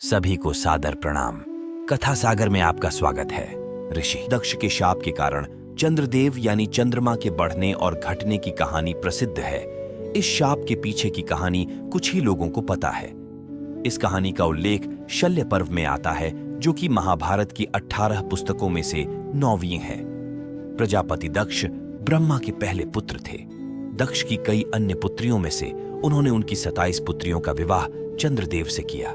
सभी को सादर प्रणाम। कथा सागर में आपका स्वागत है। ऋषि दक्ष के शाप के कारण चंद्रदेव यानी चंद्रमा के बढ़ने और घटने की कहानी प्रसिद्ध है। इस शाप के पीछे की कहानी कुछ ही लोगों को पता है। इस कहानी का उल्लेख शल्य पर्व में आता है, जो कि महाभारत की 18 पुस्तकों में से 9वीं है। प्रजापति दक्ष ब्रह्मा के पहले पुत्र थे। दक्ष की कई अन्य पुत्रियों में से उन्होंने उनकी 27 पुत्रियों का विवाह चंद्रदेव से किया।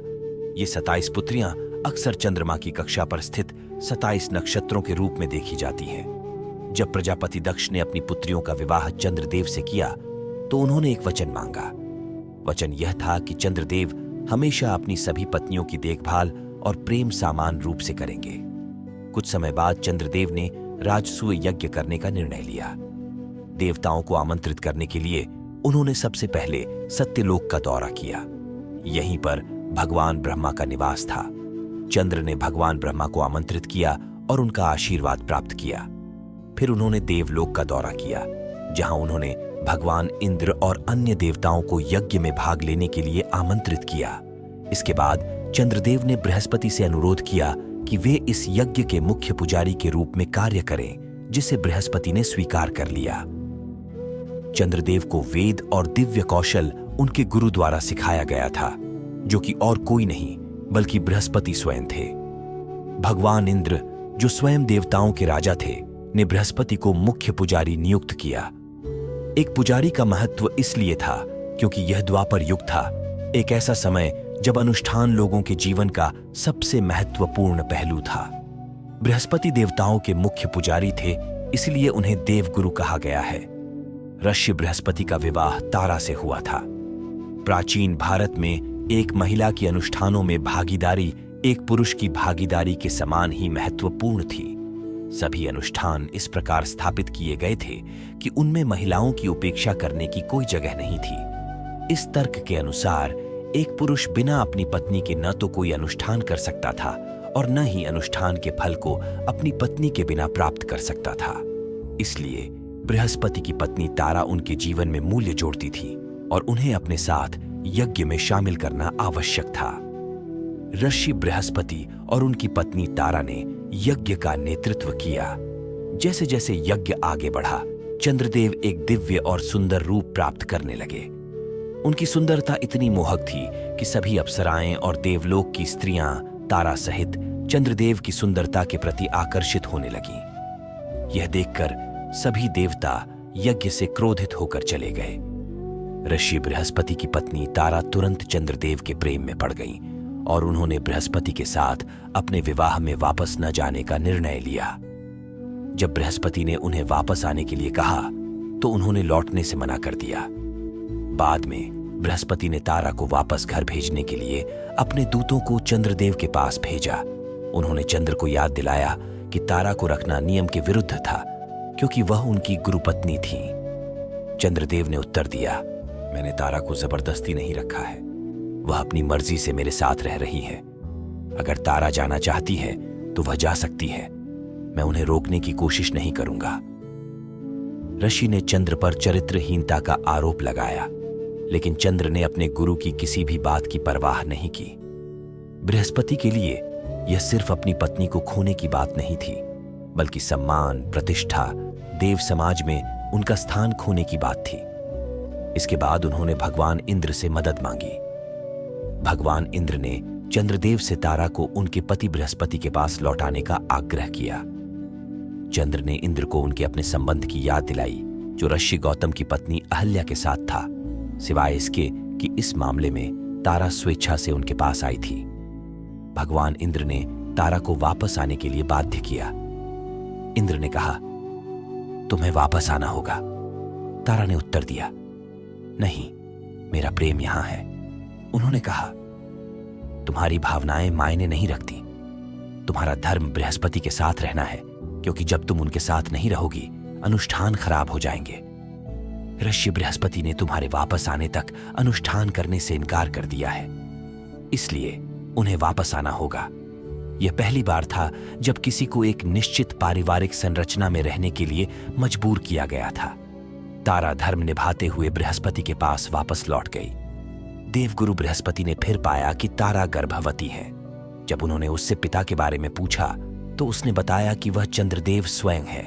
ये 27 पुत्रियां अक्सर चंद्रमा की कक्षा पर स्थित 27 नक्षत्रों के रूप में देखी जाती हैं। जब प्रजापति दक्ष ने अपनी पुत्रियों का विवाह चंद्रदेव से किया तो उन्होंने एक वचन मांगा। वचन यह था कि चंद्रदेव हमेशा अपनी सभी पत्नियों की देखभाल और प्रेम समान रूप से करेंगे। कुछ समय बाद चंद्रदेव ने राजसूय यज्ञ करने का निर्णय लिया। देवताओं को आमंत्रित करने के लिए उन्होंने सबसे पहले सत्यलोक का दौरा किया। यहीं पर भगवान ब्रह्मा का निवास था। चंद्र ने भगवान ब्रह्मा को आमंत्रित किया और उनका आशीर्वाद प्राप्त किया। फिर उन्होंने देवलोक का दौरा किया, जहां उन्होंने भगवान इंद्र और अन्य देवताओं को यज्ञ में भाग लेने के लिए आमंत्रित किया। इसके बाद चंद्रदेव ने बृहस्पति से अनुरोध किया कि वे इस यज्ञ के मुख्य पुजारी के रूप में कार्य करें, जिसे बृहस्पति ने स्वीकार कर लिया। चंद्रदेव को वेद और दिव्य कौशल उनके गुरु द्वारा सिखाया गया था, जो कि और कोई नहीं बल्कि बृहस्पति स्वयं थे। भगवान इंद्र, जो स्वयं देवताओं के राजा थे, ने बृहस्पति को मुख्य पुजारी नियुक्त किया। एक पुजारी का महत्व इसलिए था क्योंकि यह द्वापर युग था, एक ऐसा समय जब अनुष्ठान लोगों के जीवन का सबसे महत्वपूर्ण पहलू था। बृहस्पति देवताओं के मुख्य पुजारी थे, इसलिए उन्हें देवगुरु कहा गया है। ऋषि बृहस्पति का विवाह तारा से हुआ था। प्राचीन भारत में एक महिला की अनुष्ठानों में भागीदारी एक पुरुष की भागीदारी के समान ही महत्वपूर्ण थी। सभी अनुष्ठान इस प्रकार स्थापित किए गए थे कि उनमें महिलाओं की उपेक्षा करने की कोई जगह नहीं थी। इस तर्क के अनुसार एक पुरुष बिना अपनी पत्नी के न तो कोई अनुष्ठान कर सकता था और न ही अनुष्ठान के फल को अपनी पत्नी के बिना प्राप्त कर सकता था। इसलिए बृहस्पति की पत्नी तारा उनके जीवन में मूल्य जोड़ती थी और उन्हें अपने साथ यज्ञ में शामिल करना आवश्यक था। ऋषि बृहस्पति और उनकी पत्नी तारा ने यज्ञ का नेतृत्व किया। जैसे जैसे यज्ञ आगे बढ़ा, चंद्रदेव एक दिव्य और सुंदर रूप प्राप्त करने लगे। उनकी सुंदरता इतनी मोहक थी कि सभी अप्सराएं और देवलोक की स्त्रियां तारा सहित चंद्रदेव की सुंदरता के प्रति आकर्षित होने लगीं। यह देखकर सभी देवता यज्ञ से क्रोधित होकर चले गए। ऋषि बृहस्पति की पत्नी तारा तुरंत चंद्रदेव के प्रेम में पड़ गई और उन्होंने बृहस्पति के साथ अपने विवाह में वापस न जाने का निर्णय लिया। जब बृहस्पति ने उन्हें वापस आने के लिए कहा तो उन्होंने लौटने से मना कर दिया। बाद में बृहस्पति ने तारा को वापस घर भेजने के लिए अपने दूतों को चंद्रदेव के पास भेजा। उन्होंने चंद्र को याद दिलाया कि तारा को रखना नियम के विरुद्ध था, क्योंकि वह उनकी गुरुपत्नी थी। चंद्रदेव ने उत्तर दिया, मैंने तारा को जबरदस्ती नहीं रखा है, वह अपनी मर्जी से मेरे साथ रह रही है। अगर तारा जाना चाहती है तो वह जा सकती है, मैं उन्हें रोकने की कोशिश नहीं करूंगा। ऋषि ने चंद्र पर चरित्रहीनता का आरोप लगाया, लेकिन चंद्र ने अपने गुरु की किसी भी बात की परवाह नहीं की। बृहस्पति के लिए यह सिर्फ अपनी पत्नी को खोने की बात नहीं थी, बल्कि सम्मान, प्रतिष्ठा, देव समाज में उनका स्थान खोने की बात थी। इसके बाद उन्होंने भगवान इंद्र से मदद मांगी। भगवान इंद्र ने चंद्रदेव से तारा को उनके पति बृहस्पति के पास लौटाने का आग्रह किया। चंद्र ने इंद्र को उनके अपने संबंध की याद दिलाई, जो ऋषि गौतम की पत्नी अहल्या के साथ था, सिवाय इसके कि इस मामले में तारा स्वेच्छा से उनके पास आई थी। भगवान इंद्र ने तारा को वापस आने के लिए बाध्य किया। इंद्र ने कहा, तुम्हें वापस आना होगा। तारा ने उत्तर दिया, नहीं, मेरा प्रेम यहां है। उन्होंने कहा, तुम्हारी भावनाएं मायने नहीं रखती। तुम्हारा धर्म बृहस्पति के साथ रहना है, क्योंकि जब तुम उनके साथ नहीं रहोगी, अनुष्ठान खराब हो जाएंगे। ऋषि बृहस्पति ने तुम्हारे वापस आने तक अनुष्ठान करने से इनकार कर दिया है, इसलिए उन्हें वापस आना होगा। यह पहली बार था जब किसी को एक निश्चित पारिवारिक संरचना में रहने के लिए मजबूर किया गया था। तारा धर्म निभाते हुए बृहस्पति के पास वापस लौट गई। देवगुरु बृहस्पति ने फिर पाया कि तारा गर्भवती है। जब उन्होंने उससे पिता के बारे में पूछा तो उसने बताया कि वह चंद्रदेव स्वयं है।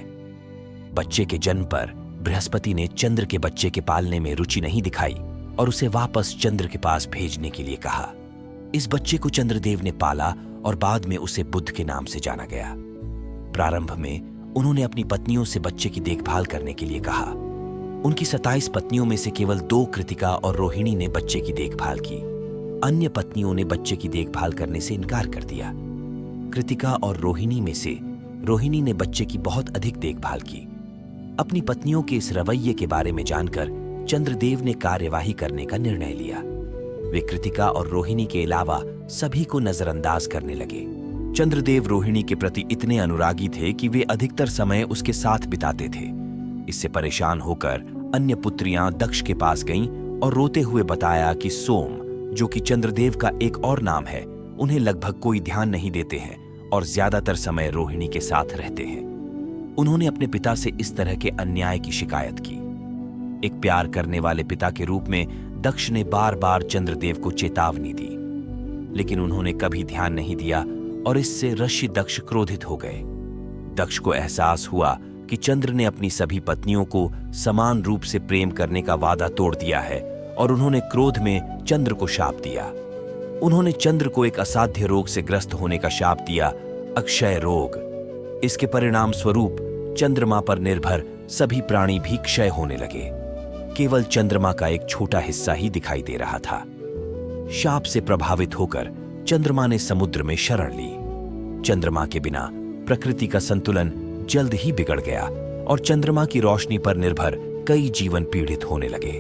बच्चे के जन्म पर बृहस्पति ने चंद्र के बच्चे के पालने में रुचि नहीं दिखाई और उसे वापस चंद्र के पास भेजने के लिए कहा। इस बच्चे को चंद्रदेव ने पाला और बाद में उसे बुध के नाम से जाना गया। प्रारंभ में उन्होंने अपनी पत्नियों से बच्चे की देखभाल करने के लिए कहा। उनकी 27 पत्नियों में से केवल 2 कृतिका और रोहिणी ने बच्चे की देखभाल की। अन्य पत्नियों ने बच्चे की देखभाल करने से इनकार कर दिया। कृतिका और रोहिणी में से रोहिणी ने बच्चे की बहुत अधिक देखभाल की। अपनी पत्नियों के इस रवैये के बारे में जानकर चंद्रदेव ने कार्यवाही करने का निर्णय लिया। वे कृतिका और रोहिणी के अलावा सभी को नजरअंदाज करने लगे। चंद्रदेव रोहिणी के प्रति इतने अनुरागी थे कि वे अधिकतर समय उसके साथ बिताते थे। इससे परेशान होकर अन्य पुत्रियां दक्ष के पास गईं और रोते हुए बताया कि सोम, जो कि चंद्रदेव का एक और नाम है, उन्हें लगभग कोई ध्यान नहीं देते हैं और ज्यादातर समय रोहिणी के साथ रहते हैं। उन्होंने अपने पिता से इस तरह के अन्याय की शिकायत की। एक प्यार करने वाले पिता के रूप में दक्ष ने बार बार चंद्रदेव को चेतावनी दी, लेकिन उन्होंने कभी ध्यान नहीं दिया और इससे ऋषि दक्ष क्रोधित हो गए। दक्ष को एहसास हुआ कि चंद्र ने अपनी सभी पत्नियों को समान रूप से प्रेम करने का वादा तोड़ दिया है और उन्होंने क्रोध में चंद्र को शाप दिया। उन्होंने चंद्र को एक असाध्य रोग से ग्रस्त होने का शाप दिया, अक्षय रोग। इसके परिणाम स्वरूप चंद्रमा पर निर्भर सभी प्राणी भी क्षय होने लगे। केवल चंद्रमा का एक छोटा हिस्सा ही दिखाई दे रहा था। शाप से प्रभावित होकर चंद्रमा ने समुद्र में शरण ली। चंद्रमा के बिना प्रकृति का संतुलन जल्द ही बिगड़ गया और चंद्रमा की रोशनी पर निर्भर कई जीवन पीड़ित होने लगे।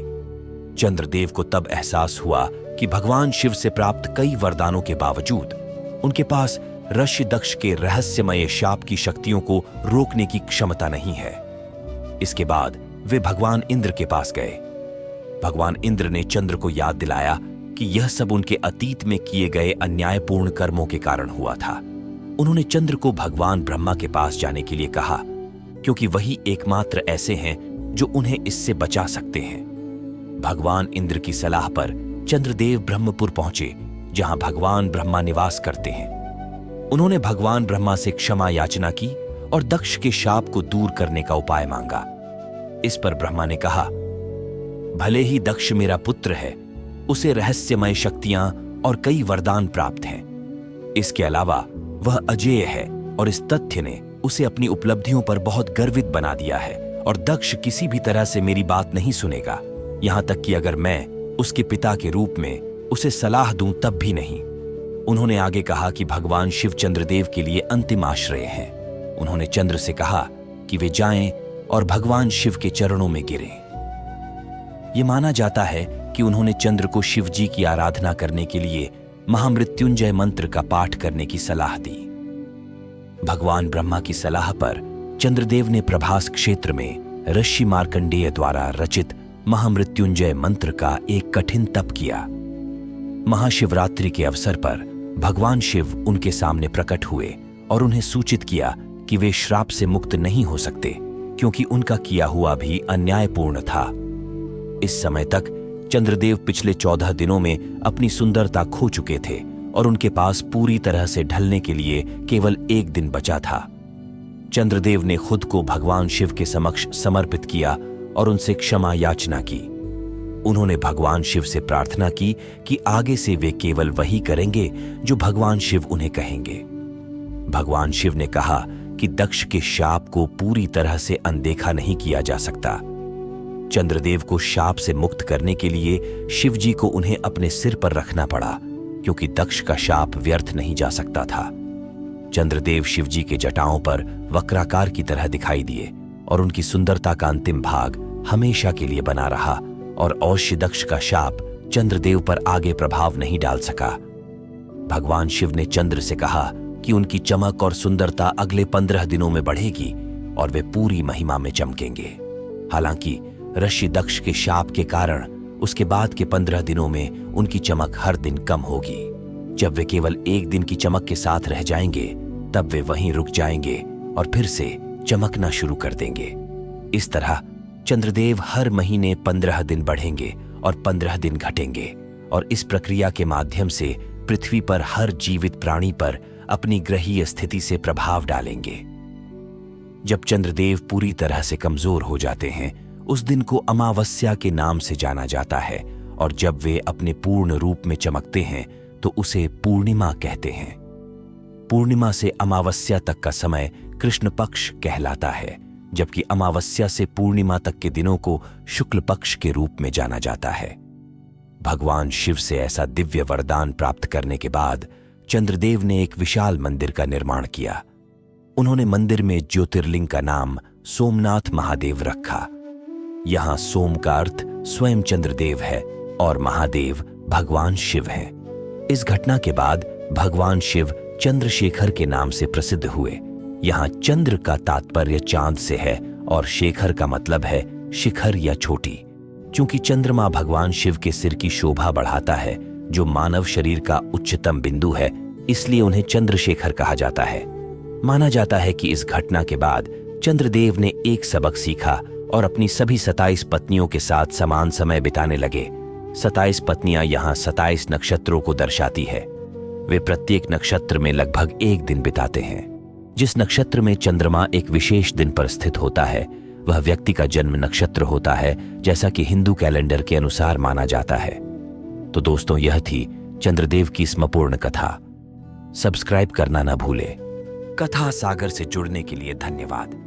चंद्रदेव को तब एहसास हुआ कि भगवान शिव से प्राप्त कई वरदानों के बावजूद उनके पास ऋषि दक्ष के रहस्यमय शाप की शक्तियों को रोकने की क्षमता नहीं है। इसके बाद वे भगवान इंद्र के पास गए। भगवान इंद्र ने चंद्र को याद दिलाया कि यह सब उनके अतीत में किए गए अन्यायपूर्ण कर्मों के कारण हुआ था। उन्होंने चंद्र को भगवान ब्रह्मा के पास जाने के लिए कहा, क्योंकि वही एकमात्र ऐसे हैं जो उन्हें इससे बचा सकते हैं। भगवान इंद्र की सलाह पर चंद्रदेव ब्रह्मपुर पहुंचे, जहां भगवान ब्रह्मा निवास करते हैं। उन्होंने भगवान ब्रह्मा से क्षमा याचना की और दक्ष के शाप को दूर करने का उपाय मांगा। इस पर ब्रह्मा ने कहा, भले ही दक्ष मेरा पुत्र है, उसे रहस्यमय शक्तियां और कई वरदान प्राप्त हैं। इसके अलावा वह अजेय है और इस तथ्य ने उसे अपनी उपलब्धियों पर बहुत गर्वित बना दिया है और दक्ष किसी भी तरह से मेरी बात नहीं सुनेगा, यहां तक कि अगर मैं उसके पिता के रूप में उसे सलाह दूं तब भी नहीं। उन्होंने आगे कहा कि भगवान शिव चंद्रदेव के लिए अंतिम आश्रय हैं। उन्होंने चंद्र से कहा कि वे जाएं और भगवान शिव के चरणों में गिरें। यह माना जाता है कि उन्होंने चंद्र को शिव जी की आराधना करने के लिए महामृत्युंजय मंत्र का पाठ करने की सलाह दी। भगवान ब्रह्मा की सलाह पर चंद्रदेव ने प्रभास क्षेत्र में ऋषि मार्कंडेय द्वारा रचित महामृत्युंजय मंत्र का एक कठिन तप किया। महाशिवरात्रि के अवसर पर भगवान शिव उनके सामने प्रकट हुए और उन्हें सूचित किया कि वे श्राप से मुक्त नहीं हो सकते, क्योंकि उनका किया हुआ भी अन्यायपूर्ण था। इस समय तक चंद्रदेव पिछले 14 दिनों में अपनी सुंदरता खो चुके थे और उनके पास पूरी तरह से ढलने के लिए केवल 1 दिन बचा था। चंद्रदेव ने खुद को भगवान शिव के समक्ष समर्पित किया और उनसे क्षमा याचना की। उन्होंने भगवान शिव से प्रार्थना की कि आगे से वे केवल वही करेंगे जो भगवान शिव उन्हें कहेंगे। भगवान शिव ने कहा कि दक्ष के शाप को पूरी तरह से अनदेखा नहीं किया जा सकता। चंद्रदेव को शाप से मुक्त करने के लिए शिव जी को उन्हें अपने सिर पर रखना पड़ा, क्योंकि दक्ष का शाप व्यर्थ नहीं जा सकता था। चंद्रदेव शिव जी के जटाओं पर वक्राकार की तरह दिखाई दिए और उनकी सुंदरता का अंतिम भाग हमेशा के लिए बना रहा और अवश्य दक्ष का शाप चंद्रदेव पर आगे प्रभाव नहीं डाल सका। भगवान शिव ने चंद्र से कहा कि उनकी चमक और सुंदरता अगले 15 दिनों में बढ़ेगी और वे पूरी महिमा में चमकेंगे। हालांकि ऋषि दक्ष के शाप के कारण उसके बाद के 15 दिनों में उनकी चमक हर दिन कम होगी। जब वे केवल 1 दिन की चमक के साथ रह जाएंगे, तब वे वहीं रुक जाएंगे और फिर से चमकना शुरू कर देंगे। इस तरह चंद्रदेव हर महीने 15 दिन बढ़ेंगे और 15 दिन घटेंगे और इस प्रक्रिया के माध्यम से पृथ्वी पर हर जीवित प्राणी पर अपनी ग्रहीय स्थिति से प्रभाव डालेंगे। जब चंद्रदेव पूरी तरह से कमजोर हो जाते हैं, उस दिन को अमावस्या के नाम से जाना जाता है, और जब वे अपने पूर्ण रूप में चमकते हैं तो उसे पूर्णिमा कहते हैं। पूर्णिमा से अमावस्या तक का समय कृष्ण पक्ष कहलाता है, जबकि अमावस्या से पूर्णिमा तक के दिनों को शुक्ल पक्ष के रूप में जाना जाता है। भगवान शिव से ऐसा दिव्य वरदान प्राप्त करने के बाद चंद्रदेव ने एक विशाल मंदिर का निर्माण किया। उन्होंने मंदिर में ज्योतिर्लिंग का नाम सोमनाथ महादेव रखा। यहां सोम का अर्थ स्वयं चंद्रदेव है और महादेव भगवान शिव हैं। इस घटना के बाद भगवान शिव चंद्रशेखर के नाम से प्रसिद्ध हुए। यहाँ चंद्र का तात्पर्य चांद से है और शेखर का मतलब है शिखर या चोटी। चूंकि चंद्रमा भगवान शिव के सिर की शोभा बढ़ाता है, जो मानव शरीर का उच्चतम बिंदु है, इसलिए उन्हें चंद्रशेखर कहा जाता है। माना जाता है कि इस घटना के बाद चंद्रदेव ने एक सबक सीखा और अपनी सभी 27 पत्नियों के साथ समान समय बिताने लगे। 27 पत्नियां यहाँ 27 नक्षत्रों को दर्शाती है। वे प्रत्येक नक्षत्र में लगभग एक दिन बिताते हैं। जिस नक्षत्र में चंद्रमा एक विशेष दिन पर स्थित होता है, वह व्यक्ति का जन्म नक्षत्र होता है, जैसा कि हिंदू कैलेंडर के अनुसार माना जाता है। तो दोस्तों, यह थी चंद्रदेव की स्मपूर्ण कथा। सब्सक्राइब करना न भूले। कथा सागर से जुड़ने के लिए धन्यवाद।